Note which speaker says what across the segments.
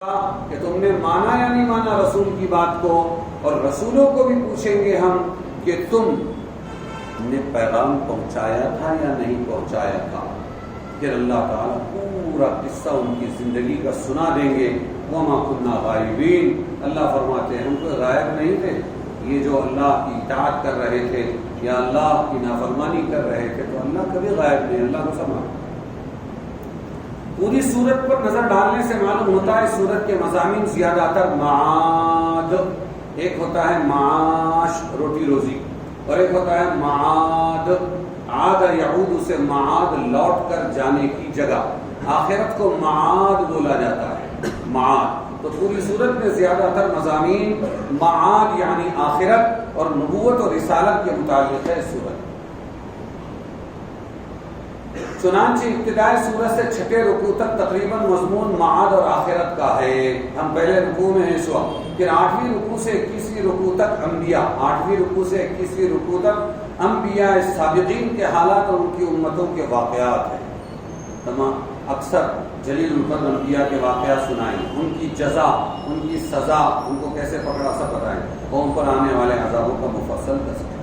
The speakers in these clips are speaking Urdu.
Speaker 1: کہ تم نے مانا یا نہیں مانا رسول کی بات کو، اور رسولوں کو بھی پوچھیں گے ہم کہ تم نے پیغام پہنچایا تھا یا نہیں پہنچایا تھا۔ پھر اللہ تعالیٰ پورا قصہ ان کی زندگی کا سنا دیں گے۔ وَمَا كُنَّا غَائِبِينَ، اللہ فرماتے ہیں ہم کوئی غائب نہیں تھے، یہ جو اللہ کی اطاعت کر رہے تھے یا اللہ کی نافرمانی کر رہے تھے تو اللہ کبھی غائب نہیں، اللہ کو سمجھ۔ پوری سورت پر نظر ڈالنے سے معلوم ہوتا ہے سورت کے مضامین زیادہ تر معاد، ایک ہوتا ہے معاش روٹی روزی، اور ایک ہوتا ہے معاد، عاد یعود سے معاد لوٹ کر جانے کی جگہ، آخرت کو معاد بولا جاتا ہے، معاد۔ تو پوری صورت میں زیادہ تر مضامین معاد یعنی آخرت اور نبوت اور رسالت کے متعلق ہے سورت۔ چنانچہ ابتدائی سورت سے چھٹے رکوع تک تقریباً مضمون معاد اور آخرت کا ہے۔ ہم پہلے رکوع میں ہیں اس وقت، پھر 8ویں رکوع سے 21ویں رکوع تک انبیاء، 8ویں رکوع سے 21ویں رکوع تک انبیاء سابقین کے حالات اور ان کی امتوں کے واقعات ہیں۔ تمام اکثر جلیل القدر انبیاء کے واقعات سنائیں، ان کی جزا، ان کی سزا، ان کو کیسے پکڑا سب بتائیں، قوم پر آنے والے عذابوں کا مفصل تذکرہ۔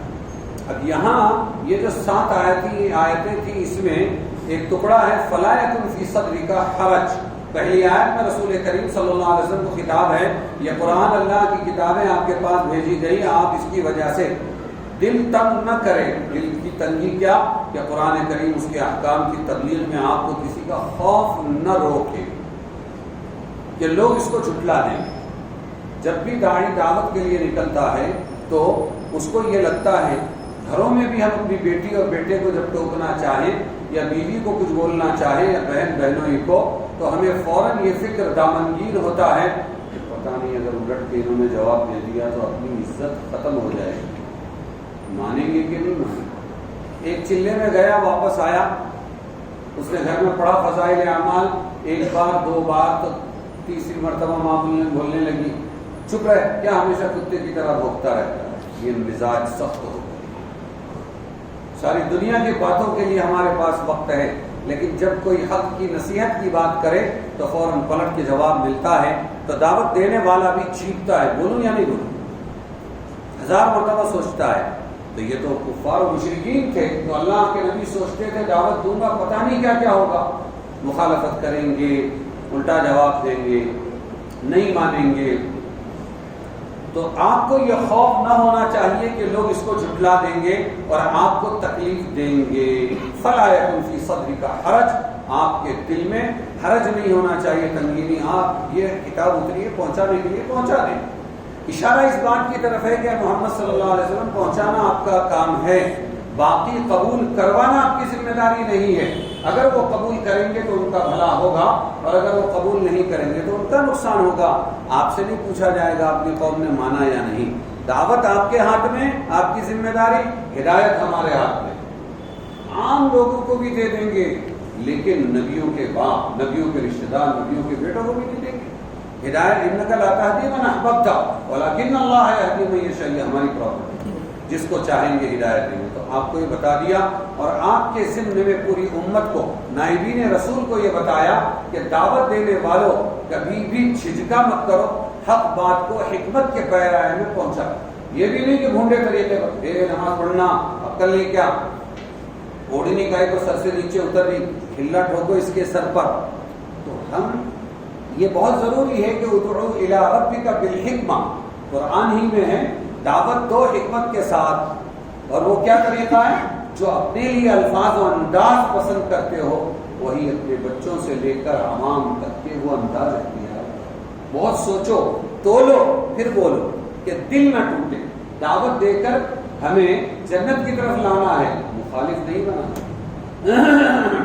Speaker 1: اب یہاں یہ جو 7 آیتیں تھیں، اس میں ایک ٹکڑا ہے فَلَا يَكُنْ فِي صَدْرِكَ حَرَجٌ۔ پہلی آیت میں رسول کریم صلی اللہ علیہ وسلم کو خطاب ہے، یہ قرآن اللہ کی کتابیں آپ کے پاس بھیجی گئی، آپ اس کی وجہ سے دل تنگ نہ کریں۔ دل کی تنگی کیا کہ قرآن کریم اس کے احکام کی تبلیغ میں آپ کو کسی کا خوف نہ روکے کہ لوگ اس کو جھٹلا دیں۔ جب بھی داعی دعوت کے لیے نکلتا ہے تو اس کو یہ لگتا ہے، گھروں میں بھی ہم اپنی بیٹی اور بیٹے کو جب ٹوکنا چاہیں یا بیوی کو کچھ بولنا چاہیں یا بہن بہنوئی کو، تو ہمیں فوراً یہ فکر دامنگیر ہوتا ہے کہ پتہ نہیں اگر الٹ کے انہوں نے جواب دے دیا تو اپنی عزت ختم ہو جائے گی، مانیں گے کہ نہیں مانیں گے۔ ایک چلے میں گیا، واپس آیا، اس نے گھر میں پڑھا فضائل اعمال، ایک بار 2 بار تو تیسری مرتبہ ماں بولنے لگی چپ رہے، کیا ہمیشہ کتے کی طرح بھوکتا رہتا ہے۔ یہ مزاج سخت ہو گیا۔ ساری دنیا کی باتوں کے لیے ہمارے پاس وقت ہے، لیکن جب کوئی حق کی نصیحت کی بات کرے تو فوراً پلٹ کے جواب ملتا ہے، تو دعوت دینے والا بھی چیختا ہے بولوں یا نہیں بولوں، 1000 مرتبہ سوچتا ہے۔ تو یہ تو کفار و مشرکین تھے، تو اللہ کے نبی سوچتے تھے دعوت دوں گا پتہ نہیں کیا کیا ہوگا، مخالفت کریں گے، الٹا جواب دیں گے، نہیں مانیں گے۔ تو آپ کو یہ خوف نہ ہونا چاہیے کہ لوگ اس کو جھٹلا دیں گے اور آپ کو تکلیف دیں گے۔ فَلَا يَكُنْ فِي صَدْرِكَ حَرَجٌ، آپ کے دل میں حرج نہیں ہونا چاہیے، تنگی نہیں۔ آپ یہ کتاب اتری ہے پہنچانے کے لیے پہنچا دیں۔ اشارہ اس بات کی طرف ہے کہ محمد صلی اللہ علیہ وسلم پہنچانا آپ کا کام ہے، باقی قبول کروانا آپ کی ذمہ داری نہیں ہے۔ اگر وہ قبول کریں گے تو ان کا بھلا ہوگا، اور اگر وہ قبول نہیں کریں گے تو ان کا نقصان ہوگا۔ آپ سے نہیں پوچھا جائے گا اپنی قوم نے مانا یا نہیں۔ دعوت آپ کے ہاتھ میں، آپ کی ذمہ داری، ہدایت ہمارے ہاتھ میں۔ عام لوگوں کو بھی دے دیں گے، لیکن نبیوں کے باپ، نبیوں کے رشتہ دار، نبیوں کے بیٹوں کو بھی نہیں دیں گے ہدایت۔ انک لا تہدی من احببت ولکن اللہ یہدی من یشاء، ہماری پراپرٹی، جس کو چاہیں گے ہدایت دیں گے۔ تو آپ کو یہ بتا دیا، اور آپ کے ضمن میں پوری امت کو، نائبین رسول کو یہ بتایا کہ دعوت دینے والوں کبھی بھی جھجکا مت کرو، حق بات کو حکمت کے پیرائے میں پہنچا۔ یہ بھی نہیں کہ بھونڈے طریقے پر نماز پڑھنا عقل نہیں، کیا اوڑھنی کا کو سر سے نیچے اتر رہی، ہلا ٹھوکو اس کے سر پر۔ تو ہم یہ بہت ضروری ہے کہ ادعو الی ربک بالحکمہ، قرآن ہی میں ہے، دعوت دو حکمت کے ساتھ۔ اور وہ کیا طریقہ ہے؟ جو اپنے لیے الفاظ و انداز پسند کرتے ہو وہی اپنے بچوں سے لے کر عوام تک کے وہ انداز اختیار کرو۔ بہت سوچو، تولو، پھر بولو کہ دل نہ ٹوٹے۔ دعوت دے کر ہمیں جنت کی طرف لانا ہے، مخالف نہیں بنانا۔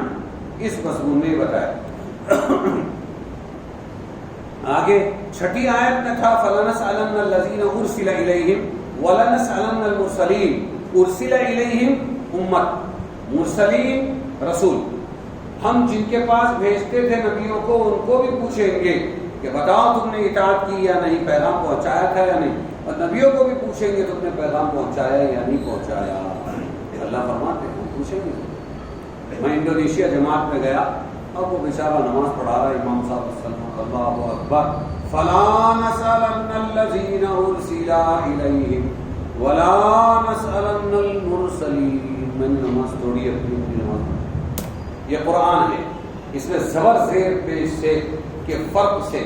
Speaker 1: اس مضمون میں بتایا۔ آگے 6 آیت میں تھا فَلَنَسْأَلَنَّ الَّذِينَ أُرْسِلَ إِلَيْهِمْ وَلَنَسْأَلَنَّ الْمُرْسَلِينَ۔ أُرْسِلَ إِلَيْهِمْ امت، مرسلین رسول، ہم جن کے پاس بھیجتے تھے نبیوں کو ان کو بھی پوچھیں گے کہ بتاؤ تم نے اطاعت کی یا نہیں، پیغام پہنچایا تھا یا نہیں، اور نبیوں کو بھی پوچھیں گے تم نے پیغام پہنچایا یا نہیں پہنچایا۔ اللہ فرماتے ہیں پوچھیں گے۔ میں انڈونیشیا جماعت میں گیا، اب وہ بیچارہ نماز پڑھا رہا ہے، امام صاحب اللہ اکبر. فلا نسألن الذین ارسل الیہم ولا نسألن المرسلین. میں نے نماز توڑی اپنی نماز. یہ قرآن ہے، اس میں زبر زیر پیش سے کہ فرق سے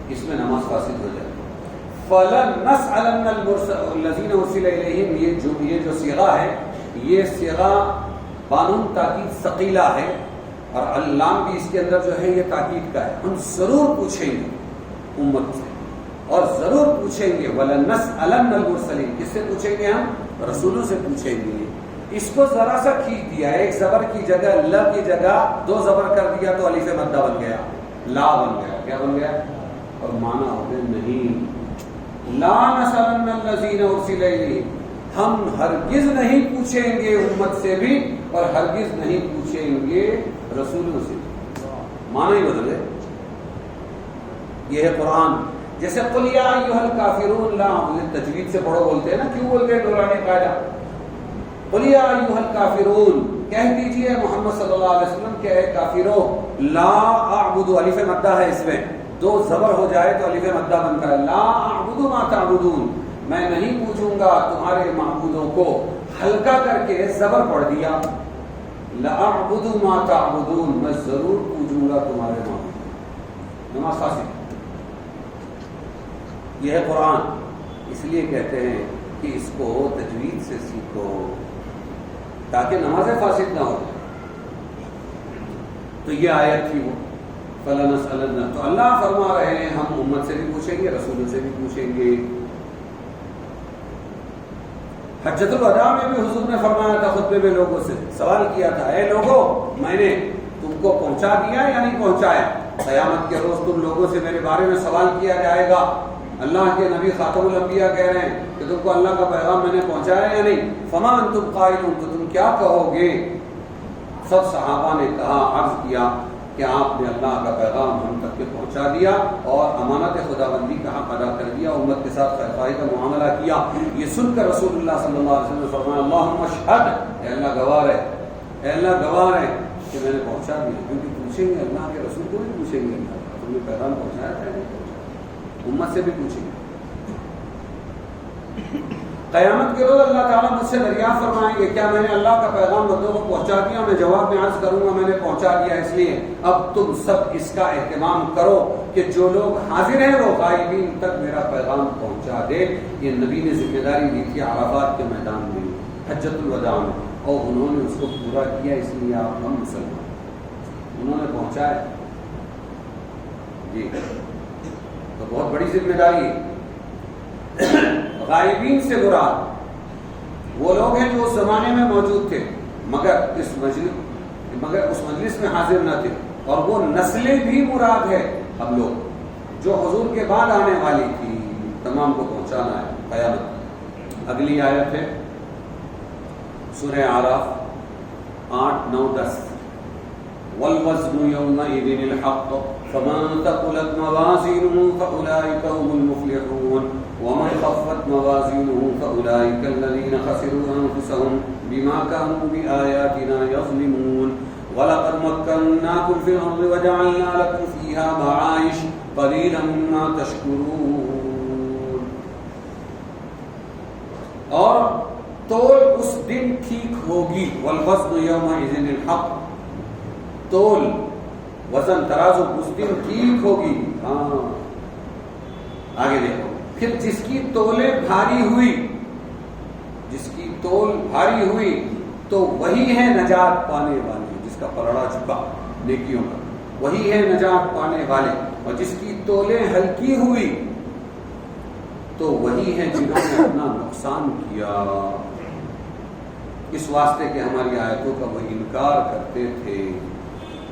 Speaker 1: اس میں نماز فاسد ہو جائے. فَلَنَسْأَلَنَّ الَّذِينَ أُرْسِلَ إِلَيْهِمْ، یہ جو صیغہ ہے، یہ صیغہ بانون تاکید ثقیلہ ہے، اور اللام بھی اس کے اندر جو ہے یہ تاکید کا ہے. ہم ضرور پوچھیں گے امت سے، اور ضرور پوچھیں گے. وَلَنَسْأَلَنَّ الْمُرْسَلِينَ، کس سے پوچھیں گے؟ ہم رسولوں سے پوچھیں گے. اس کو ذرا سا کھینچ دیا، ایک زبر کی جگہ ل کی جگہ دو زبر کر دیا تو الف مدہ بن گیا، لا بن گیا. کیا بن گیا؟ اور معنی ہو گیا نہیں. لا نسألن الذین ارسل الیہم، ہم ہرگز نہیں پوچھیں گے امت سے بھی، اور ہرگز نہیں پوچھیں گے رسولوں سے. معنی ہی بدل ہے. یہ ہے قرآن. جیسے قل یا ایھا الکافرون لا، تجوید سے پڑھو بولتے ہیں نا، کیوں بولتے ہیں دوران قاعدہ؟ قل یا ایھا الکافرون، کہہ دیجئے محمد صلی اللہ علیہ وسلم کہ اے کافرو، لا اعبد، الف مدہ ہے اس میں، دو زبر ہو جائے تو الف مدہ بنتا ہے. لا اعبد ما تعبدون، میں نہیں پوچھوں گا تمہارے معبودوں کو. ہلکا کر کے زبر پڑھ دیا. لا اعبد ما تعبدون، میں ضرور پوچھوں گا تمہارے معبود. نماز فاسد. یہ ہے قرآن. اس لیے کہتے ہیں کہ اس کو تجوید سے سیکھو تاکہ نماز فاسد نہ ہو. تو یہ آیت تھی وہ فَلَنَسْأَلَنَّ. تو اللہ فرما رہے ہیں ہم امت سے بھی پوچھیں گے، رسولوں سے بھی پوچھیں گے. حجۃ الوداع میں بھی حضور نے فرمایا تھا، خطبے میں لوگوں سے سوال کیا تھا، اے لوگوں، میں نے تم کو پہنچا دیا یا نہیں پہنچایا؟ قیامت کے روز تم لوگوں سے میرے بارے میں سوال کیا جائے گا. اللہ کے نبی خاتم الانبیاء کہہ رہے ہیں کہ تم کو اللہ کا پیغام میں نے پہنچایا یا نہیں؟ فما انتم قائلون، تو تم کیا کہو گے؟ سب صحابہ نے کہا، عرض کیا کہ آپ نے اللہ کا پیغام ہم تک کے پہنچا دیا اور امانت خداوندی کا حق ادا کر دیا، امت کے ساتھ خیر خواہی کا معاملہ کیا. یہ سن کر رسول اللہ صلی اللہ علیہ وسلم نے فرمایا، اللہم اشہد، اے اللہ گواہ ہے، اے اللہ گواہ ہے کہ میں نے پہنچا دیا. کیونکہ پوچھیں گے اللہ کے رسول کو بھی پوچھیں گے، تم نے پیغام پہنچایا تھا نہیں پہنچایا؟ امت سے بھی پوچھیں گے. قیامت کے روز اللہ تعالیٰ مجھ سے دریافت فرمائیں گے، کیا میں نے اللہ کا پیغام بندوں کو پہنچا دیا؟ میں جواب میں عرض کروں گا میں نے پہنچا دیا. اس لیے اب تم سب اس کا اہتمام کرو کہ جو لوگ حاضر ہیں وہ غائبین تک میرا پیغام پہنچا دے. یہ نبی نے ذمہ داری دی تھی عرفات کے میدان میں، حجۃ الوداع میں، اور انہوں نے اس کو پورا کیا. اس لیے آپ ہم مسلمان، انہوں نے پہنچایا. جی تو بہت بڑی ذمہ داری ہے. غائبین سے مراد وہ لوگ ہیں جو اس زمانے میں موجود تھے مگر اس مجلس میں حاضر نہ تھے، اور وہ نسلیں بھی مراد ہے ہم لوگ جو حضور کے بعد آنے والی تھی، تمام کو پہنچانا ہے قیامت. اگلی آیت ہے سورہ اعراف 8، 9، 10. والوزن يومئذ الحق فمن ثقلت موازينه فأولئك هم المفلحون ومن خفت موازينه فأولئك الذين خسروا أنفسهم بما كانوا بآياتنا يظلمون ولقد مكناكم في الأرض وجعلنا لكم فيها معايش قليلا ما تشكرون. اور تول اس دن ٹھیک ہوگی. والوزن يومئذ الحق، تول وزن ترازو اس دن ٹھیک ہوگی. ہاں آگے دیکھو، پھر جس کی تولے بھاری ہوئی، جس کی تول بھاری ہوئی تو وہی ہے نجات پانے والے، جس کا پلڑا چکا نیکیوں کا وہی ہے نجات پانے والے. اور جس کی تولے ہلکی ہوئی تو وہی ہے جنہوں نے اپنا نقصان کیا، اس واسطے کہ ہماری آیتوں کا وہ انکار کرتے تھے.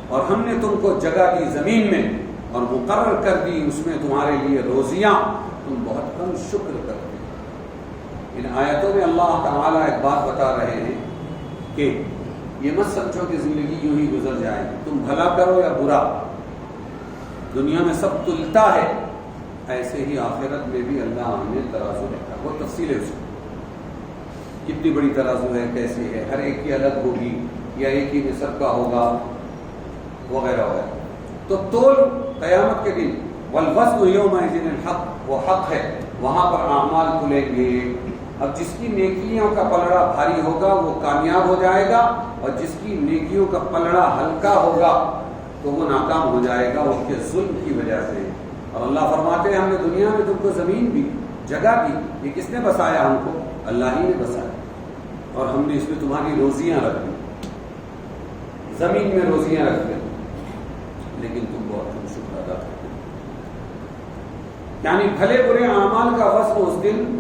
Speaker 1: اور ہم نے تم کو جگہ دی زمین میں اور مقرر کر دی اس میں تمہارے لیے روزیاں، تم بہت کم شکر کرتے. ان آیتوں میں اللہ تعالیٰ ایک بات بتا رہے ہیں کہ یہ مت سمجھو کہ زندگی یوں ہی گزر جائے گی، تم بھلا کرو یا برا، دنیا میں سب تلتا ہے، ایسے ہی آخرت میں بھی اللہ نے ترازو رکھا. وہ تفصیل ہے اس کی، کتنی بڑی ترازو ہے، کیسے ہے، ہر ایک کی الگ ہوگی یا ایک ہی نصب کا ہوگا وغیرہ وغیرہ. تو تول قیامت کے دن والوزن یومئذ الحق، وہ حق ہے، وہاں پر اعمال تلیں گے۔ اب جس کی نیکیوں کا پلڑا بھاری ہوگا وہ کامیاب ہو جائے گا، اور جس کی نیکیوں کا پلڑا ہلکا ہوگا تو وہ ناکام ہو جائے گا اس کے ظلم کی وجہ سے۔ اور اللہ فرماتے ہیں ہم نے دنیا میں تم کو زمین دی، جگہ دی، یہ کس نے بسایا؟ ہم کو اللہ ہی نے بسایا، اور ہم نے اس میں تمہاری روزیاں رکھ دی، زمین میں روزیاں رکھ دی، لیکن تم شکر ادا کرتے۔ یعنی بھلے برے اعمال کا وزن اس دن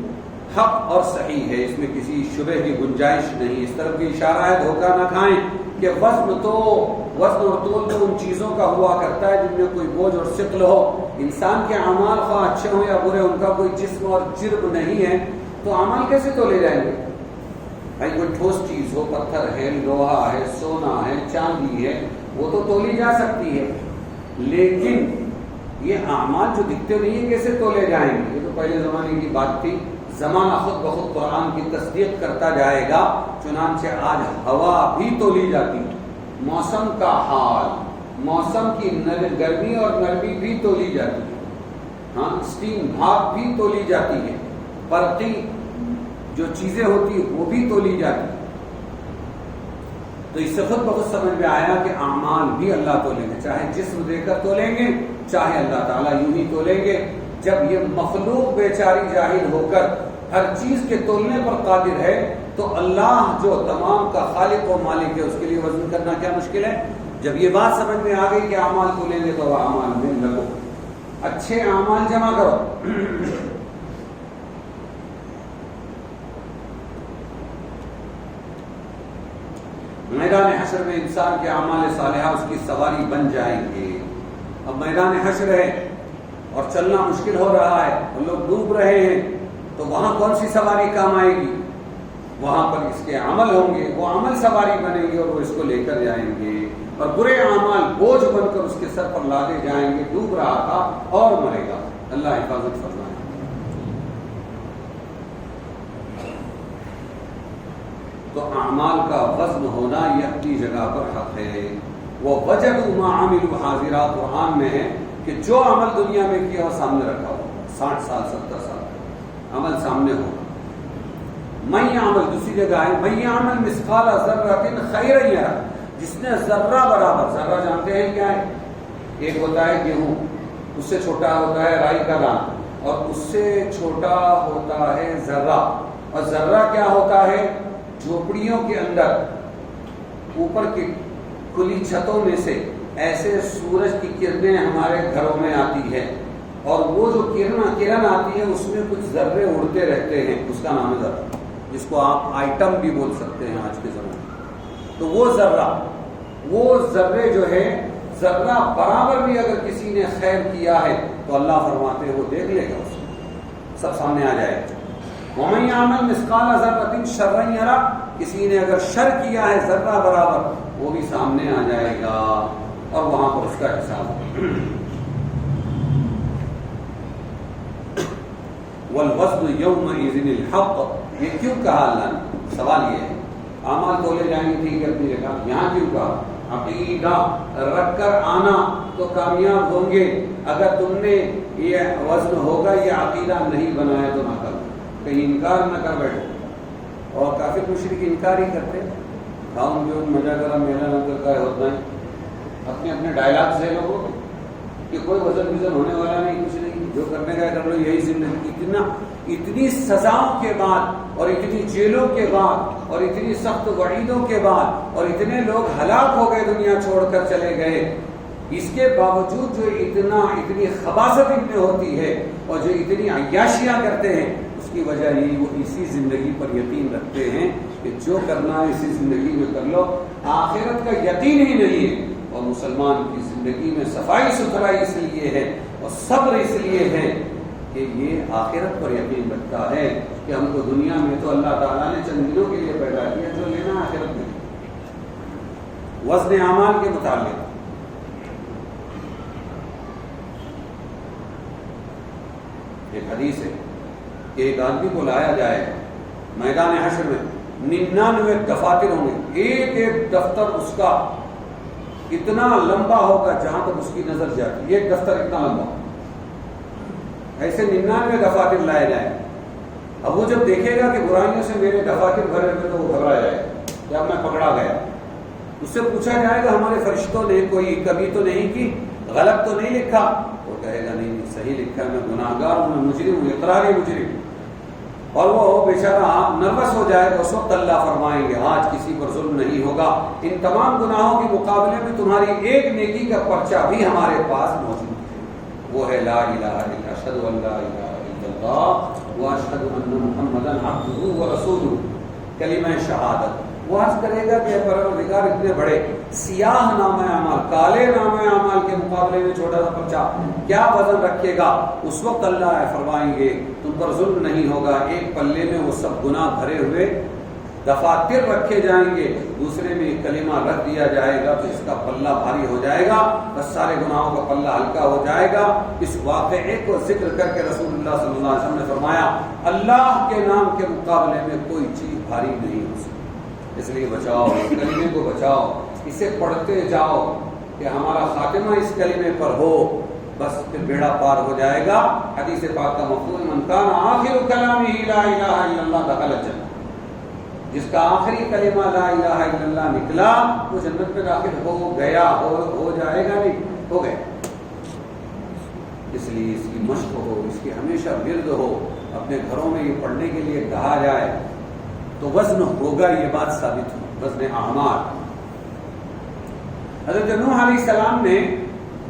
Speaker 1: حق اور صحیح ہے، اس میں کسی شبہ کی گنجائش نہیں۔ اس طرف بھی اشارہ ہے، دھوکہ نہ کھائیں کہ وزن اور تول تو ان چیزوں کا ہوا کرتا ہے جن میں کوئی بوجھ اور ثقل ہو۔ انسان کے اعمال خواہ اچھے ہوں یا برے، ان کا کوئی جسم اور جرم نہیں ہے، تو اعمال کیسے تولے جائیں گے؟ بھائی کوئی ٹھوس چیز ہو، پتھر ہے، لوہا ہے، سونا ہے، چاندی ہے، وہ تو تولی جا سکتی ہے، لیکن یہ اعمال جو دکھتے نہیں ہیں کیسے تولے جائیں گے؟ یہ تو پہلے زمانے کی بات تھی، زمانہ خود بخود قرآن کی تصدیق کرتا جائے گا۔ چنانچہ آج ہوا بھی تولی جاتی ہے، موسم کا حال، موسم کی گرمی اور نرمی بھی تولی جاتی ہے، ہاں اسٹیم بھاپ بھی تولی جاتی ہے، برقی جو چیزیں ہوتی ہیں وہ بھی تولی جاتی ہیں۔ تو اس سے خود بخود سمجھ میں آیا کہ اعمال بھی اللہ تولیں گے، چاہے جسم دے کر تولیں گے، چاہے اللہ تعالیٰ یوں ہی تولیں گے۔ جب یہ مخلوق بیچاری جاہل ہو کر ہر چیز کے تولنے پر قادر ہے، تو اللہ جو تمام کا خالق و مالک ہے اس کے لیے وزن کرنا کیا مشکل ہے؟ جب یہ بات سمجھ میں آ گئی کہ اعمال تولیں گے تو اعمال میں لگو، اچھے اعمال جمع کرو۔ میدان حشر میں انسان کے اعمال صالحہ اس کی سواری بن جائیں گے۔ اب میدان حشر ہے اور چلنا مشکل ہو رہا ہے اور لوگ ڈوب رہے ہیں، تو وہاں کون سی سواری کام آئے گی؟ وہاں پر اس کے عمل ہوں گے، وہ عمل سواری بنیں گے اور وہ اس کو لے کر جائیں گے، اور برے اعمال بوجھ بن کر اس کے سر پر لادے جائیں گے۔ ڈوب رہا تھا اور مرے گا، اللہ حفاظت فرمائے۔ تو اعمال کا وزن ہونا یہ اپنی جگہ پر حق ہے۔ وہ وجدوا ما عملوا حاضرا، قرآن میں ہے کہ جو عمل دنیا میں کیا وہ سامنے رکھا ہو، 60 سال 70 سال عمل سامنے ہوگا۔ من یعمل، دوسری جگہ ہے من یعمل مثقال ذرۃ خیرا یرہ، جس نے ذرہ برابر، ذرہ جانتے ہیں کیا ہے؟ ایک ہوتا ہے گیہوں، اس سے چھوٹا ہوتا ہے رائی کا دانہ، اور اس سے چھوٹا ہوتا ہے ذرہ، اور ذرہ کیا ہوتا ہے؟ جھوپڑیوں کے اندر اوپر کی کھلی چھتوں میں سے ایسے سورج کی کرنیں ہمارے گھروں میں آتی ہے، اور وہ جو کرن آتی ہے اس میں کچھ ذرے اڑتے رہتے ہیں، اس کا نام ہے ذرہ، جس کو آپ آئٹم بھی بول سکتے ہیں آج کے زمانے میں۔ تو وہ ذرہ، وہ ذرے جو ہے، ذرہ برابر بھی اگر کسی نے خیر کیا ہے تو اللہ فرماتے ہیں وہ دیکھ لے گا، اس کو سب سامنے آ جائے گا۔ وَمَن يَعْمَلْ مِثْقَالَ ذَرَّةٍ شَرًّا يَرَهُ، کسی نے اگر شر کیا ہے ذرہ برابر، وہ بھی سامنے آ جائے گا اور وہاں پر اس کا حساب ہوگا۔ وَالْوَزْنُ يَوْمَئِذٍ الْحَقُّ، یہ کیوں کہا اللہ نے؟ سوال یہ ہے، اعمال تولے جائیں گے ٹھیک ہے اپنی جگہ، یہاں کیوں کہا؟ عقیدہ رکھ کر آنا تو کامیاب ہوں گے۔ اگر تم نے یہ وزن ہوگا یہ عقیدہ نہیں بنایا تو نہ کرو، کہیں انکار نہ کر بیٹھو۔ اور کافی مشرک انکار ہی کرتے، گاؤں جو مزہ کرا میلہ نہ کرتا ہے ہوتا ہے، اپنے اپنے ڈائلاگ سے لوگوں کہ کوئی وزن ہونے والا نہیں، کچھ نہیں، جو کرنے کا کر لو، یہی زندگی۔ اتنی سزاؤں کے بعد اور اتنی جیلوں کے بعد اور اتنی سخت وعیدوں کے بعد اور اتنے لوگ ہلاک ہو گئے، دنیا چھوڑ کر چلے گئے، اس کے باوجود جو اتنی خباثت ان میں ہوتی ہے اور جو اتنی عیاشیاں کرتے ہیں، اس کی وجہ یہی وہ اسی زندگی پر یقین رکھتے ہیں کہ جو کرنا ہے اسی زندگی میں کر لو، آخرت کا یقین ہی نہیں ہے۔ اور مسلمان کی زندگی میں صفائی ستھرائی اس لیے ہے اور صبر اس لیے ہے کہ یہ آخرت پر یقین رکھتا ہے کہ ہم کو دنیا میں تو اللہ تعالیٰ نے چند دنوں کے لیے پیدا کیا، جو لینا آخرت میں۔ وزن اعمال کے متعلق ایک حدیث ہے کہ ایک آدمی کو لایا جائے میدان حشر میں، 99 دفاتر ہوں گے، ایک ایک دفتر اس کا اتنا لمبا ہوگا جہاں تک اس کی نظر جاتی ہے، ایک دفتر اتنا لمبا، ایسے 99 دفاتر لائے جائیں. اب وہ جب دیکھے گا کہ برائیوں سے میرے دفاتر بھرے ہوئے تو وہ گھبرا جائے گا کہ اب میں پکڑا گیا. اس سے پوچھا جائے گا ہمارے فرشتوں نے کوئی کمی تو نہیں کی, غلط تو نہیں لکھا؟ وہ کہے گا نہیں صحیح لکھا ہے, میں گناہگار ہوں, میں مجرم ہوں, اقراری مجرم. اور وہ بیچارہ نروس ہو جائے گا. اس وقت اللہ فرمائیں گے آج کسی پر ظلم نہیں ہوگا, ان تمام گناہوں کے مقابلے میں تمہاری ایک نیکی کا پرچہ بھی ہمارے پاس موجود ہے, وہ ہے لا الہ الا اشہد ان لا الہ الا اللہ واشہد ان محمدا عبدہ ورسولہ, کلمہ شہادت. وہ عرض کرے گا کہ پروردگار اتنے بڑے سیاہ نامہ اعمال, کالے نامہ اعمال کے مقابلے میں چھوٹا سا پرچہ کیا وزن رکھے گا؟ اس وقت اللہ فرمائیں گے تم پر ظلم نہیں ہوگا, ایک پلے میں وہ سب گناہ بھرے ہوئے دفاتر رکھے جائیں گے, دوسرے میں کلمہ رکھ دیا جائے گا تو اس کا پلہ بھاری ہو جائے گا, بس سارے گناہوں کا پلہ ہلکا ہو جائے گا. اس واقعے کو ذکر کر کے رسول اللہ صلی اللہ علیہ وسلم نے فرمایا اللہ کے نام کے مقابلے میں کوئی چیز بھاری نہیں ہو سکتی. اس لیے بچاؤ, اس کلمے کو بچاؤ, اسے پڑھتے جاؤ کہ ہمارا خاتمہ اس کلمے پر ہو, بس پھر بیڑا پار ہو جائے گا. حدیث پاک کا مفہوم من کان آخر کلامہ لا الہ الا اللہ دخل الجنہ, جس کا آخری کلمہ لا الہ الا اللہ نکلا وہ جنت میں داخل ہو گیا, ہو جائے گا نہیں, ہو گیا. اس لیے اس کی مشق ہو, اس کی ہمیشہ ورد ہو, اپنے گھروں میں یہ پڑھنے کے لیے کہا جائے تو وزن ہوگا, یہ بات ثابت ہو, وزن اعمال. حضرت نوح علیہ السلام نے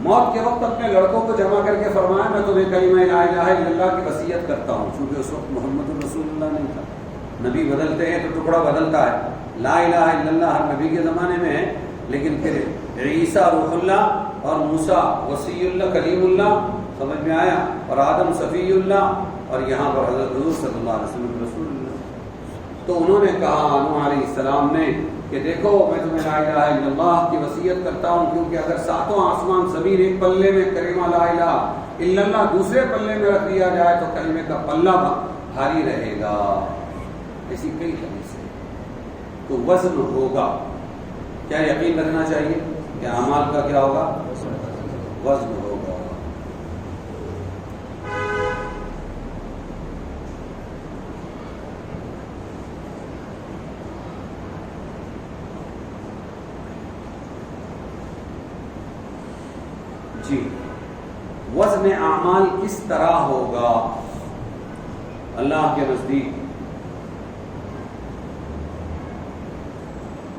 Speaker 1: موت کے وقت اپنے لڑکوں کو جمع کر کے فرمایا میں تمہیں کلمہ لا الہ الا اللہ کی وصیت کرتا ہوں, چونکہ اس وقت محمد الرسول اللہ نہیں تھا. نبی بدلتے ہیں تو ٹکڑا بدلتا ہے, لا الہ الا اللہ ہر نبی کے زمانے میں ہے, لیکن پھر عیسیٰ روح اللہ اور موسیٰ وصی اللہ کلیم اللہ, سمجھ میں آیا, اور آدم صفی اللہ, اور یہاں پر حضرت حضور صلی اللہ علیہ وسلم رسول اللہ. تو انہوں نے کہا نوح علیہ السلام نے کہ دیکھو میں تمہیں لا الہ الا اللہ کی وصیت کرتا ہوں, کیونکہ اگر ساتوں آسمان زمین ایک پلے میں کلمہ لا الہ الا اللہ دوسرے پلے میں رکھ دیا جائے تو کلمے کا پلہ بھاری رہے گا. ایسی کئی حدیثیں. تو وزن ہوگا. کیا یقین رکھنا چاہیے کہ اعمال کا کیا ہوگا؟ وزن ہوگا. جی, وزن اعمال کس طرح ہوگا اللہ کے نزدیک؟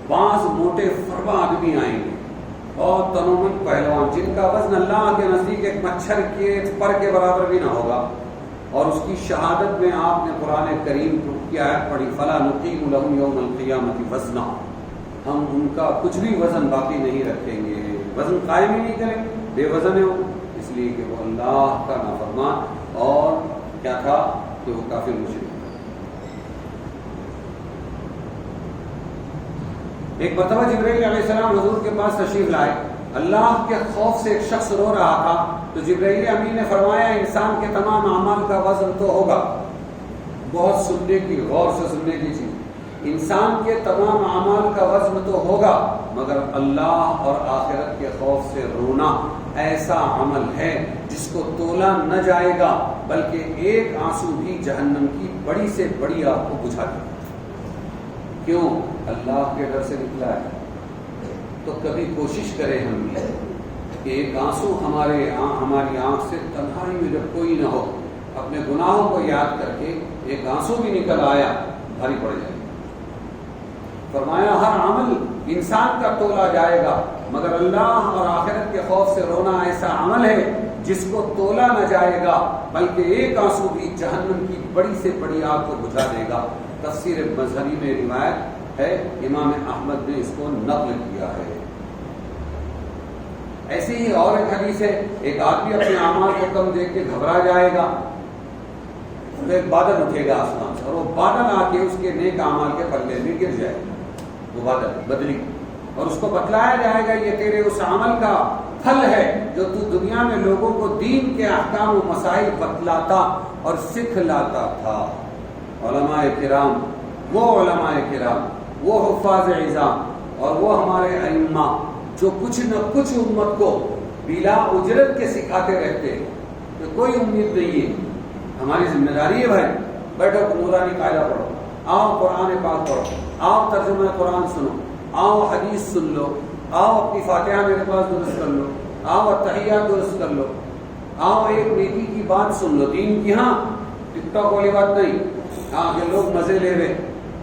Speaker 1: بعض موٹے فربا آدمی آئیں گے اور تنومند پہلوان, جن کا وزن اللہ کے نزدیک ایک مچھر کے پر کے برابر بھی نہ ہوگا, اور اس کی شہادت میں آپ نے قرآن کریم کی آیت پڑھی فلا نقیم لہم یوم القیامۃ وزنا, ہم ان کا کچھ بھی وزن باقی نہیں رکھیں گے, وزن قائم ہی نہیں کریں, بے وزن ہے وہ, اس لیے کہ وہ اللہ کا نافرمان اور کیا تھا کہ وہ کافر مشرک. ایک مرتبہ جبرائیل علیہ السلام حضور کے پاس تشریف لائے, اللہ کے خوف سے ایک شخص رو رہا تھا, تو جبرائیل امین نے فرمایا انسان کے تمام اعمال کا وزن تو ہوگا. بہت سننے کی, غور سے سننے کی چیز, انسان کے تمام اعمال کا وزن تو ہوگا, مگر اللہ اور آخرت کے خوف سے رونا ایسا عمل ہے جس کو تولا نہ جائے گا, بلکہ ایک آنسو بھی جہنم کی بڑی سے بڑی آگ کو بجھا دے. کیوں؟ اللہ کے ڈر سے نکلا ہے. تو کبھی کوشش کریں ہم بھی کہ ایک آنسو ہماری آنکھ سے تنہائی میں جب کوئی نہ ہو, اپنے گناہوں کو یاد کر کے ایک آنسو بھی نکل آیا, بھاری پڑ جائے. فرمایا ہر عمل انسان کا تولا جائے گا, مگر اللہ اور آخرت کے خوف سے رونا ایسا عمل ہے جس کو تولا نہ جائے گا, بلکہ ایک آنسو بھی جہنم کی بڑی سے بڑی آگ کو بجھا دے گا. تفسیر مظہری میں روایت ہے, امام احمد نے اس کو نقل کیا ہے. ایسے ہی اور ایک حدیث ہے, ایک آدمی اپنے اعمال کو کم دیکھ کے گھبرا جائے گا, ایک بادل اٹھے گا آسمان سے, اور وہ بادل آ کے اس کے نیک اعمال کے پلے میں گر جائے گا. وہ بادل بدلی, اور اس کو بتلایا جائے گا یہ تیرے اس عمل کا پھل ہے جو تو دنیا میں لوگوں کو دین کے احکام و مسائل بتلاتا اور سکھلاتا تھا. علماء کرام, وہ حفاظ عظام اور وہ ہمارے ائمہ جو کچھ نہ کچھ امت کو بلا اجرت کے سکھاتے رہتے, کہ کوئی امید نہیں ہے. ہماری ذمہ داری ہے بھائی، بیٹھو نورانی قاعدہ پڑھو، آؤ قرآن پاک پڑھو، آؤ ترجمہ قرآن سنو، آؤ حدیث سن لو، آؤ اپنی فاتحہ میرے پاس درست کر لو، آؤ التحیات درست کر لو، آؤ ایک نیکی کی بات سن لو دین کی. ہاں ٹک ٹاک والی بات نہیں، ہاں کہ لوگ مزے لے رہے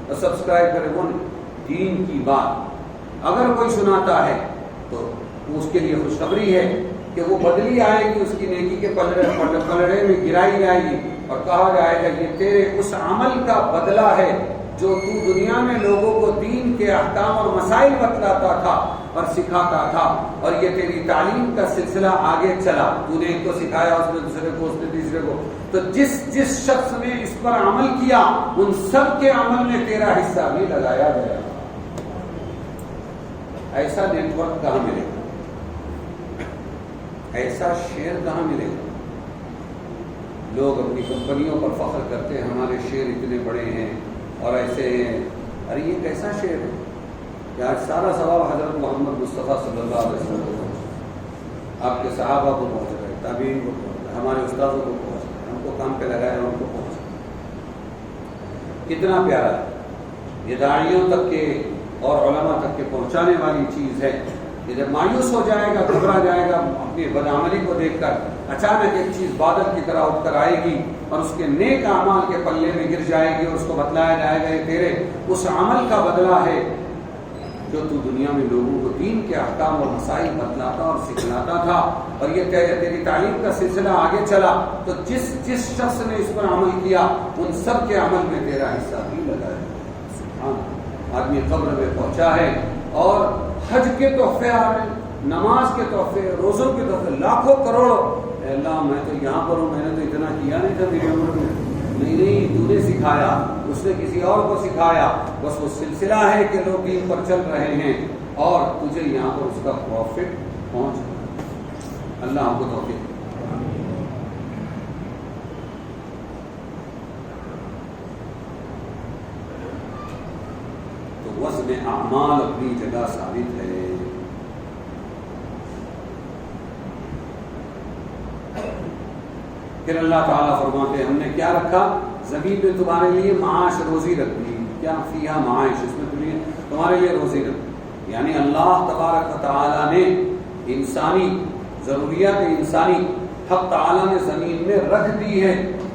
Speaker 1: اور سبسکرائب کرے، وہ نہیں. دین کی بات اگر کوئی سناتا ہے تو اس کے لیے خوشخبری ہے کہ وہ بدلی آئے گی، اس کی نیکی کے پلڑے میں گرائی جائے گی اور کہا جائے گا یہ تیرے اس عمل کا بدلہ ہے جو تو دنیا میں لوگوں کو دین کے احکام اور مسائل بتلاتا تھا اور سکھاتا تھا، اور یہ تیری تعلیم کا سلسلہ آگے چلا. تو نے ایک کو سکھایا، اس نے دوسرے کو، اس نے تیسرے کو. تو جس شخص نے اس پر عمل کیا ان سب کے عمل میں تیرا حصہ بھی لگایا گیا. ایسا نیٹ ورک کہاں ملے گا؟ ایسا شیئر کہاں ملے گا؟ لوگ اپنی کمپنیوں پر فخر کرتے ہیں ہمارے شیئر اتنے بڑے ہیں اور ایسے ہیں. ارے یہ کیسا شیئر ہے کہ آج سارا ثواب حضرت محمد مصطفیٰ صلی اللہ علیہ وسلم کو پہنچ، آپ کے صحابہ کو پہنچ رہے، تابعین کو پہنچ رہے، ہمارے استاذوں کو پہنچ رہے، ہم کو کام پہ لگائے ان کو پہنچ رہے. کتنا پیارا ہے یہ داعیوں تک کے اور علماء تک کے پہنچانے والی چیز ہے. یہ جب مایوس ہو جائے گا، گھبرا جائے گا اپنی بدعملی کو دیکھ کر، اچانک ایک چیز بادل کی طرح اٹھ کر آئے گی اور اس کے نیک اعمال کے پلے میں گر جائے گی اور اس کو بتلایا جائے گا یہ تیرے اس عمل کا بدلہ ہے جو تو دنیا میں لوگوں کو دین کے احکام اور مسائل بتلاتا اور سکھلاتا تھا، اور یہ تیری تعلیم کا سلسلہ آگے چلا. تو جس شخص نے اس پر عمل کیا ان سب کے عمل میں تیرا حصہ بھی لگا ہے. سبحان. آدمی قبر میں پہنچا ہے اور حج کے تحفے آ رہے ہیں، نماز کے تحفے، روزوں کے تحفے، لاکھوں کروڑوں. اے اللہ میں تو یہاں پر ہوں، میں نے تو اتنا کیا نہیں تھا میری عمر میں. نہیں تو نے سکھایا، اس نے کسی اور کو سکھایا، بس وہ سلسلہ ہے کہ لوگ دین پر چل رہے ہیں اور تجھے یہاں پر اس کا پروفٹ پہنچ گیا. اللہ ہم کو توفیق. تو وزن اعمال اپنی جگہ ثابت ہے. پھر اللہ تعالیٰ فرماتے ہیں ہم نے کیا رکھا؟ زمین میں تمہارے لیے معاش روزی رکھ دی. کیا فیہا معاش، اس میں تمہارے لیے روزی رکھ دی. یعنی اللہ تبارک و تعالیٰ نے انسانی ضروریات انسانی حق تعالیٰ نے زمین میں رکھ دی ہے،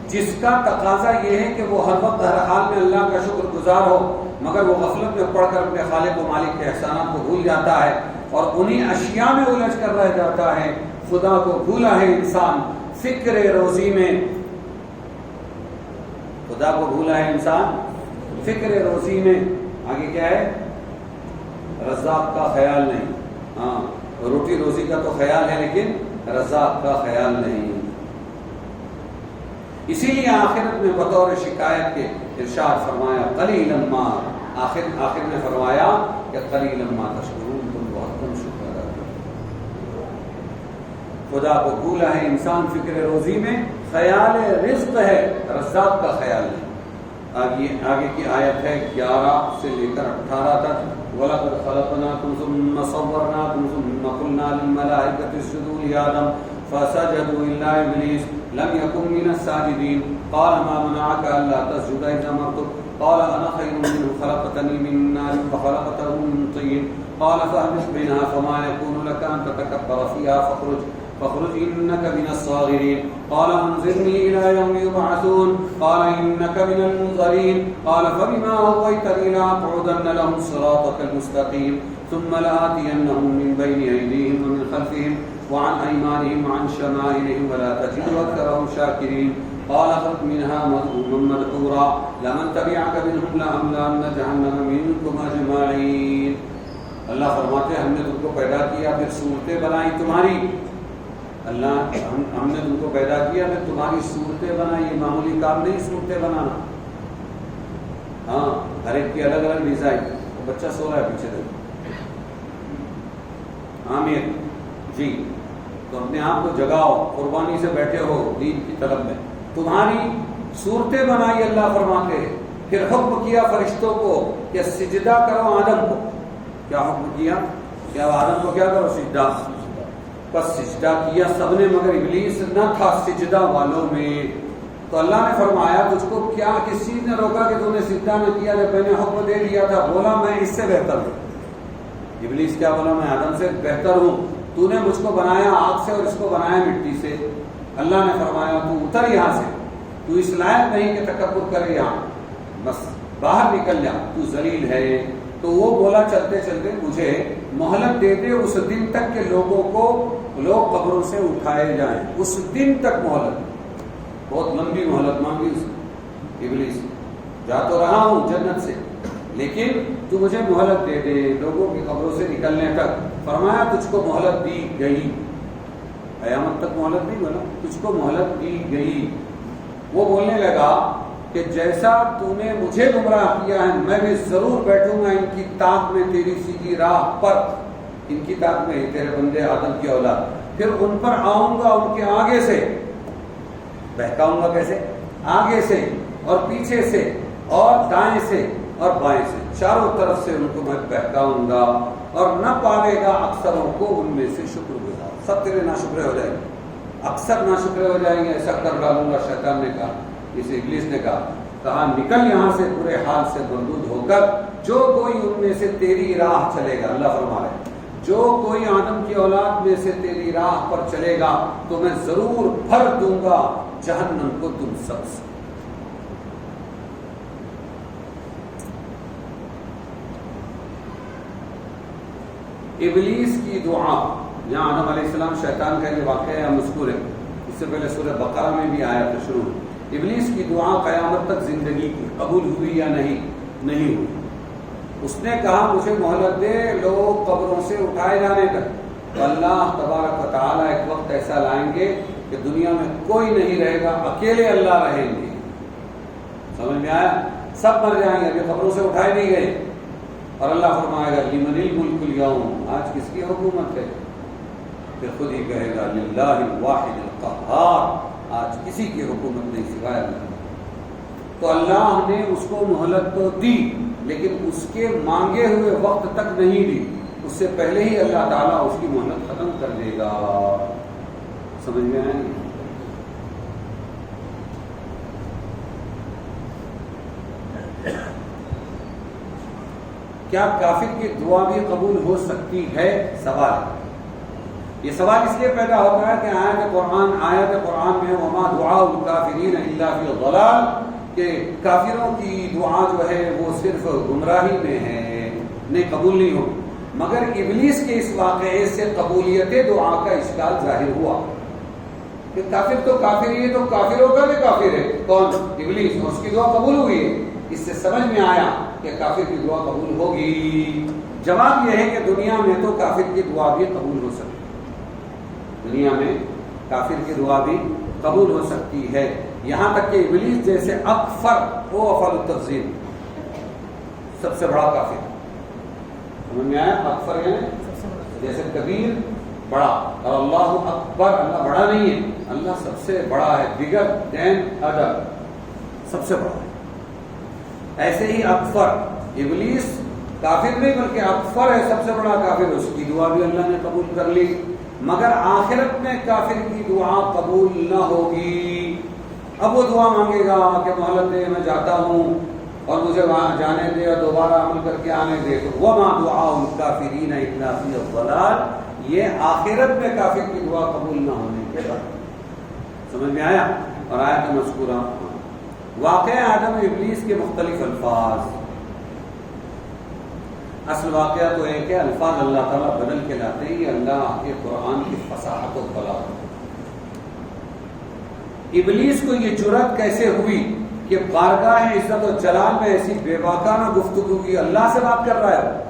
Speaker 1: جس کا تقاضا یہ ہے کہ وہ ہر وقت ہر حال میں اللہ کا شکر گزار ہو، مگر وہ غفلت میں پڑھ کر اپنے خالق و مالک کے احسانات کو بھول جاتا ہے اور انہیں اشیاء میں الجھ کر رہ جاتا ہے. خدا کو بھولا ہے انسان فکر روزی میں. خدا کو بھولا ہے انسان فکر روزی میں. آگے کیا ہے؟ رزاق کا خیال نہیں. ہاں روٹی روزی کا تو خیال ہے لیکن رزاق کا خیال نہیں. اسی لیے آخرت میں بطور شکایت کے ارشاد فرمایا قلیلا ما، آخر میں فرمایا کہ قلیلا ما تشکرون، تم بہت کم شکر ادا کرو. خدا کو بھولا ہے انسان فکر روزی میں، خیال رزق ہے، رزاق کا خیال نہیں. آگے کی آیت ہے 11 سے لے کر 18 تک. وَلَقَدْ خَلَقْنَاكُمْ ثُمَّ صَوَّرْنَاكُمْ ثُمَّ قُلْنَا لِلْمَلَائِكَةِ اسْجُدُوا لِآدَمَ فَسَجَدُوا إِلَّا إِبْلِيسَ لَمْ يَكُنْ مِنَ السَّاجِدِينَ قَالَ مَا مَنَعَكَ أَلَّا تَسْجُدَ إِذْ أَمَرْتُكَ قَالَ أَنَا خَيْرٌ مِّنْهُ خَلَقْتَنِي مِن نَّارٍ وَخَلَقْتَهُ مِن طِينٍ قَالَ فَاهْبِطْ مِنْهَا فَمَا يَكُونُ لَكَ أَن تَتَكَبَّرَ فِيهَا فاخرج إنك من الصاغرين قال أنظرني إلى يوم يبعثون قال إنك من المنظرين قال فبما أغويتني لأقعدن لهم صراطك المستقيم ثم لآتينهم من بين أيديهم ومن خلفهم وعن أيمانهم وعن شمائلهم ولا تجد أكثرهم شاكرين قال اخرج منها مذءوما مدحورا لمن تبعك منهم لأملأن جهنم منكم أجمعين. اللہ فرماتے ہیں ہم نے تم کو پیدا کیا پھر صورتیں بنائی تمہاری. اللہ ہم نے تم کو پیدا کیا پھر تمہاری صورتیں بنائی. یہ معمولی کام نہیں صورتیں بنانا. ہاں ہر ایک کی الگ الگ ڈیزائن. بچہ سو رہا ہے پیچھے سے. عامر جی تو اپنے آپ کو جگاؤ، قربانی سے بیٹھے ہو دین کی طلب میں. تمہاری صورتیں بنائی اللہ فرماتے ہیں. پھر حکم کیا فرشتوں کو کہ سجدہ کرو آدم کو. کیا حکم کیا؟ کیا آدم کو کیا کرو؟ سجدہ. بس سجدہ کیا سب نے مگر ابلیس نہ تھا سجدہ والوں میں. تو اللہ نے فرمایا تجھ کو کیا کس چیز نے روکا کہ تو نے سجدہ نہ کیا جب میں نے حکم دے دیا تھا؟ بولا میں اس سے بہتر ہوں. ابلیس کیا بولا؟ میں آدم سے بہتر ہوں. تو نے مجھ کو بنایا آگ سے اور اس کو بنایا مٹی سے. اللہ نے فرمایا تو اتر یہاں سے, تو اس لائق نہیں کہ تکبر کرے, یہاں بس باہر نکل جا, تو ذلیل ہے. تو وہ بولا چلتے چلتے مجھے مہلت دے دے اس دن تک کہ لوگوں کو لوگ قبروں سے اٹھائے جائیں. اس دن تک مہلت, بہت لمبی مہلت مانگی اس نے. ابلیس جا تو رہا ہوں جنت سے, لیکن تو مجھے مہلت دے دے لوگوں کی قبروں سے نکلنے تک. فرمایا تجھ کو مہلت دی گئی, قیامت تک مہلت نہیں بولا, تجھ کو مہلت دی گئی. وہ بولنے لگا کہ جیسا تو نے مجھے گمراہ کیا ہے میں بھی ضرور بیٹھوں گا ان کی طاق میں تیری سیدھی راہ پر. ان کی طاق میں تیرے بندے آدم کی اولاد, پھر ان پر آؤں گا ان کے آگے سے, بہکاؤں گا کیسے؟ آگے سے اور پیچھے سے اور دائیں سے اور بائیں سے, چاروں طرف سے ان کو میں بہکاؤں گا, اور نہ پاوے گا اکثروں کو ان میں سے شکر گزار. سب تیرے ناشکرے ہو جائیں گے, اکثر ناشکرے ہو جائیں گے, ایسا کر ڈالوں گا. شیطان نے کہا, اسے ابلیس نے کہا نکل یہاں سے پورے حال سے مردود ہو کر, جو کوئی ان میں سے تیری راہ چلے گا. اللہ فرما رہے ہیں جو کوئی آدم کی اولاد میں سے تیری راہ پر چلے گا تو میں ضرور بھر دوں گا جہنم کو تم سب سے. ابلیس کی دعا, یہاں آدم علیہ السلام شیطان کا یہ واقعہ مذکور ہے, اس سے پہلے سورہ بقرہ میں بھی آیا تھا شروع. ابلیس کی دعا قیامت تک زندگی کی قبول ہوئی یا نہیں ہوئی. اس نے کہا مجھے مہلت دے لوگ قبروں سے اٹھائے جانے تک. تو اللہ تبارک و تعالیٰ ایک وقت ایسا لائیں گے کہ دنیا میں کوئی نہیں رہے گا, اکیلے اللہ رہیں گے. سمجھ میں آیا؟ سب مر جائیں گے, ابھی قبروں سے اٹھائے نہیں گئے. اور اللہ فرمائے گا لمن الملک اليوم, آج کس کی حکومت ہے؟ پھر خود ہی کہے گا للہ الواحد القہار, آج کسی کی حکومت نہیں سوائے اللہ. تو اللہ نے اس کو مہلت تو دی, لیکن اس کے مانگے ہوئے وقت تک نہیں دی, اس سے پہلے ہی اللہ تعالیٰ اس کی مہلت ختم کر دے گا. سمجھ میں آئے؟ کیا کافر کی دعا بھی قبول ہو سکتی ہے؟ سوال. یہ سوال اس لیے پیدا ہوتا ہے کہ آیت قرآن میں وما دعاء الکافرین الا فی ضلال, کہ کافروں کی دعا جو ہے وہ صرف گمراہی میں ہے, نہیں قبول نہیں ہو. مگر ابلیس کے اس واقعے سے قبولیت دعا کا اشکال ظاہر ہوا کہ کافر تو کافر ہی ہے, تو کافروں کا بھی کافر ہے کون؟ ابلیس, اور اس کی دعا قبول ہوئی ہے. اس سے سمجھ میں آیا کہ کافر کی دعا قبول ہوگی. جواب یہ ہے کہ دنیا میں تو کافر کی دعا بھی قبول ہو سکتی ہے, دنیا میں کافر کی دعا بھی قبول ہو سکتی ہے. یہاں تک کہ ابلیس جیسے اکفر وہ افعل التفضیل, سب سے بڑا کافر. سمجھ میں آیا؟ اکفر یعنی جیسے کبیر بڑا, اور اللہ اکبر, اللہ بڑا نہیں ہے, اللہ سب سے بڑا ہے, بگر دین ادر, سب سے بڑا ہے. ایسے ہی اکفر, ابلیس کافر نہیں بلکہ اکفر ہے, سب سے بڑا کافر. اس کی دعا بھی اللہ نے قبول کر لی, مگر آخرت میں کافر کی دعا قبول نہ ہوگی. اب وہ دعا مانگے گا کہ مہلت دے, میں جاتا ہوں اور مجھے وہاں جانے دے اور دوبارہ عمل کر کے آنے دے. تو وما دعاء الکافرین الا فی الضلال, یہ آخرت میں کافر کی دعا قبول نہ ہونے کے بعد. سمجھ میں آیا؟ اور آیت مذکورہ واقعہ آدم ابلیس کے مختلف الفاظ. اصل واقعہ تو ہے کہ الفاظ اللہ تعالیٰ بدل کے لاتے ہیں, یہ اللہ کے قرآن کی فصاحت و بلاغت. ابلیس کو یہ جرأت کیسے ہوئی کہ بارگاہ عزت و جلال میں ایسی بے باکانہ گفتگو کی؟ اللہ سے بات کر رہا ہے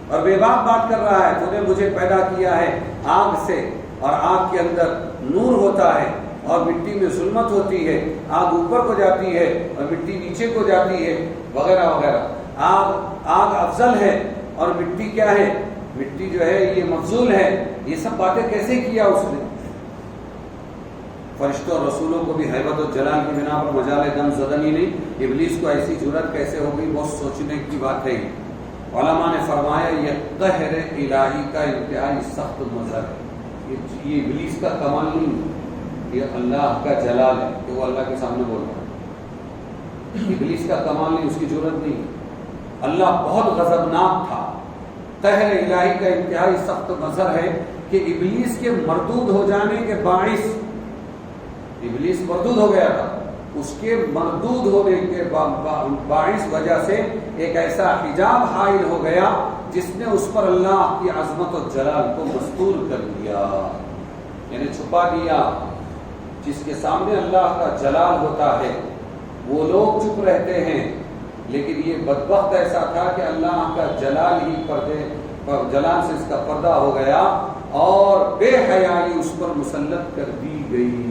Speaker 1: اور بے باک بات کر رہا ہے. تو نے مجھے پیدا کیا ہے آگ سے, اور آگ کے اندر نور ہوتا ہے, اور مٹی میں ظلمت ہوتی ہے, آگ اوپر کو جاتی ہے اور مٹی نیچے کو جاتی ہے, وغیرہ وغیرہ. آگ افضل ہے اور مٹی کیا ہے؟ مٹی جو ہے یہ مفضول ہے. یہ سب باتیں کیسے کیا اس نے؟ فرشتوں اور رسولوں کو بھی ہیبت و جلال کی بنا پر مجال دم زدنی نہیں, ابلیس کو ایسی جرأت کیسے ہو گئی؟ بہت سوچنے کی بات ہے. علماء نے فرمایا یہ قہر الہی کا انتہائی سخت مظہر ہے. کہ یہ ابلیس کا کمال نہیں، یہ اللہ کا جلال ہے کہ وہ اللہ کے سامنے بول رہا ہے۔ ابلیس کا کمال نہیں، اس کی ضرورت نہیں۔ اللہ بہت غضبناک تھا، قہر الہی کا انتہائی سخت مظہر ہے کہ ابلیس کے مردود ہو جانے کے باعث، ابلیس مردود ہو گیا تھا، اس کے مردود ہونے کے باعث وجہ سے ایک ایسا حجاب حائل ہو گیا جس نے اس پر اللہ کی عظمت و جلال کو مستور کر دیا، یعنی چھپا دیا۔ جس کے سامنے اللہ کا جلال ہوتا ہے وہ لوگ چپ رہتے ہیں، لیکن یہ بدبخت ایسا تھا کہ اللہ کا جلال ہی جلال سے اس کا پردہ ہو گیا اور بے حیائی اس پر مسلط کر دی گئی۔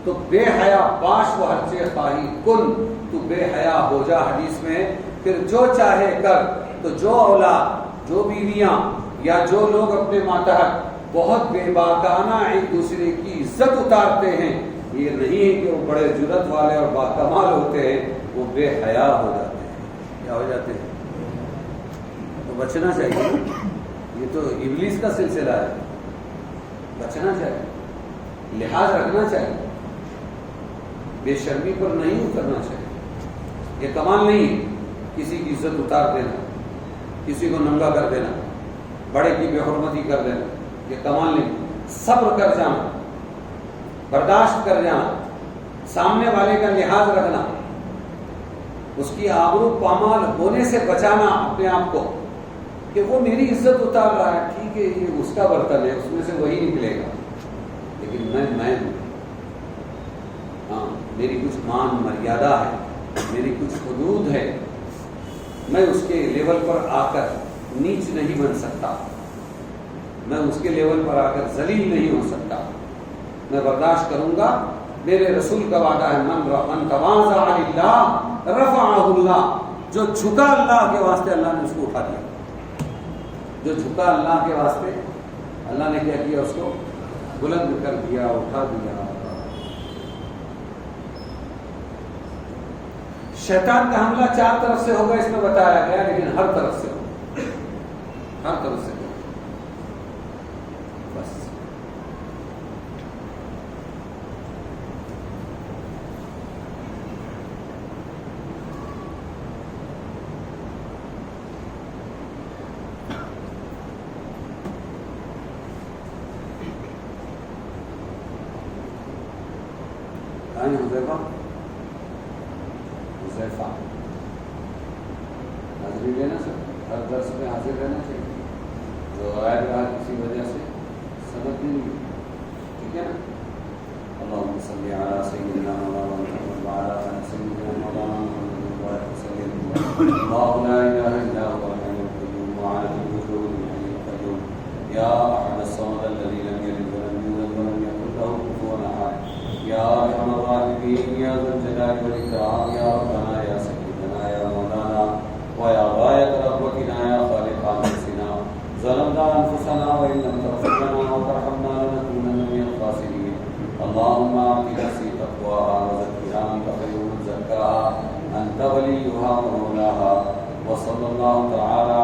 Speaker 1: تو بے حیا باش و ہرچے خواہی کن، تو بے حیا ہو جا حدیث میں، پھر جو چاہے کر۔ تو جو اولاد، جو بیویاں یا جو لوگ اپنے ماتحت بہت بے باکانہ ایک دوسرے کی عزت اتارتے ہیں، یہ نہیں ہے کہ وہ بڑے جرت والے اور باکمال ہوتے ہیں، وہ بے حیا ہو جاتے ہیں۔ کیا ہو جاتے ہیں؟ تو بچنا چاہیے، یہ تو ابلیس کا سلسلہ ہے، بچنا چاہیے، لحاظ رکھنا چاہیے، بے شرمی پر نہیں اترنا چاہیے۔ یہ کمال نہیں ہے کسی کی عزت اتار دینا، کسی کو ننگا کر دینا، بڑے کی بے حرمتی کر دینا، یہ کمال نہیں۔ صبر کر جانا، برداشت کر جانا، سامنے والے کا لحاظ رکھنا، اس کی آبرو پامال ہونے سے بچانا اپنے آپ کو کہ وہ میری عزت اتار رہا ہے، ٹھیک ہے یہ اس کا برتن ہے، اس میں سے وہی نکلے گا، لیکن میں ہوں، ہاں میری کچھ مان مریادہ ہے، میری کچھ حدود ہے، میں اس کے لیول پر آ کر نیچ نہیں بن سکتا، میں اس کے لیول پر آ کر ذلیل نہیں ہو سکتا، میں برداشت کروں گا۔ میرے رسول کا وعدہ ہے، من تواضع للہ رفعہ اللہ، جو جھکا اللہ کے واسطے اللہ نے اس کو اٹھا دیا، جو جھکا اللہ کے واسطے اللہ نے کیا کیا، اس کو بلند کر دیا، اٹھا دیا۔ شیطان کا حملہ 4 طرف سے ہوگا اس میں بتایا گیا، لیکن ہر طرف سے ہوگا، ہر طرف سے ہوگا، بس حذیفہ حاضری لینا سر، ہر درس میں حاضر رہنا چاہیے، جو غائب رہا کسی وجہ سے سبق نہیں ہے، ٹھیک ہے نا؟ اللہم صلی علی سیدنا مولانا محمد وعلی آل سیدنا مولانا محمد وسلم۔ اللہ لا الہ الا هو الحی القیوم وعلم الوجود الحی القیوم، یا احد الصمد الذی لم یلد ولم یولد ولم یکن له کفوا احد، یا ارحم الراحمین، یا ذا الجلال والاکرام، یا ربنا یا سیدنا یا مولانا ویا غایت رحمتنا یا خالق انفسنا، ظلمنا انفسنا وان لم تغفر لنا وترحمنا لنكونن من الخاسرین۔ اللهم آت نفسی تقواها وزکها انت خیر من زکاها انت ولیها ومولاها، وصلی اللہ تعالی